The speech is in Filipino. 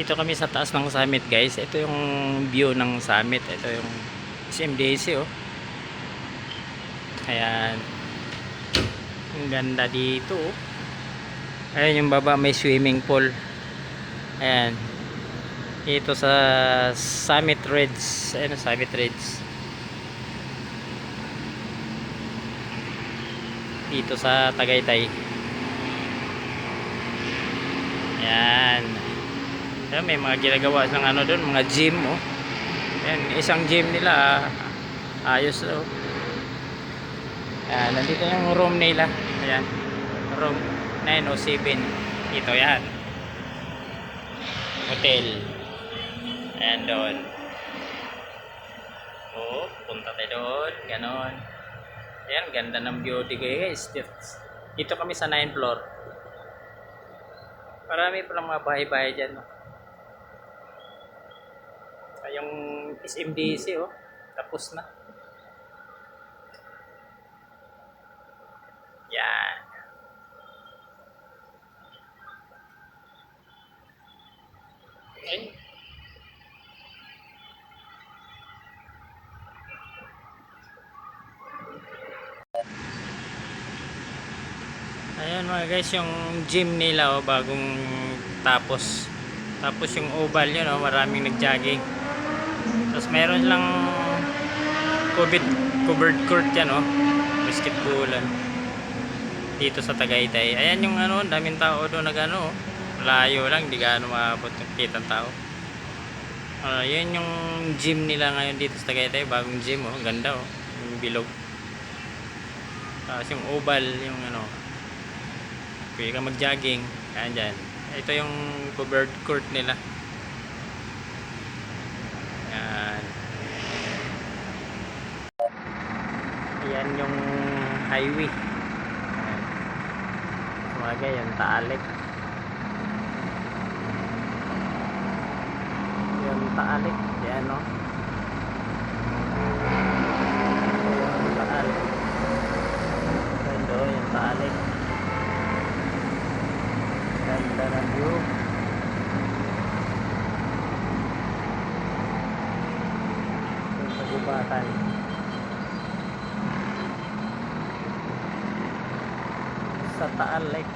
Dito kami sa taas ng summit, guys. Ito yung view ng summit. Ito yung SMDC, oh. Ayan. Ang ganda dito, oh. Ayan yung baba, may swimming pool. Ayan. Dito sa Summit Ridge. Ayan, Summit Ridge. Dito sa Tagaytay. Ayan. Ayan, may mga ginagawa ng ano doon, mga gym, oh. Ayan, isang gym nila, ayos, oh. Ayan, nandito yung room nila. Ayan, room 907. Ito yan, hotel. Ayan doon. Oh, punta tayo doon. Ganon. Ayan, ganda ng beauty, guys. Dito kami sa 9th floor. Marami pa lang mga bahay-bahay dyan, no? Yung SMDC, oh, tapos na. Yan. Okay. Ayan mga guys, yung gym nila, oh, bagong tapos. Tapos yung oval yun, oh, maraming nag-jogging. Tapos meron lang covered court yan, oh, basketballan dito sa Tagaytay. Ayan yung ano, daming tao doon na gano, oh. Layo lang, di gaano maabot yung kitang tao. Yan yung gym nila ngayon dito sa Tagaytay, bagong gym, oh, ganda, oh, yung bilog. Tapos yung oval, yung ano, pwede ka mag-jogging. Ayan dyan. Ito yung covered court nila. Ayan. Ayan yung highway. Ayan. Sumagay yung Taalik. Yung Taalik. Ayan, no? Yung Taalik. Ganda, yung Taalik. Ganda ng view. Yung Tagubatan. Sa Taal Lake.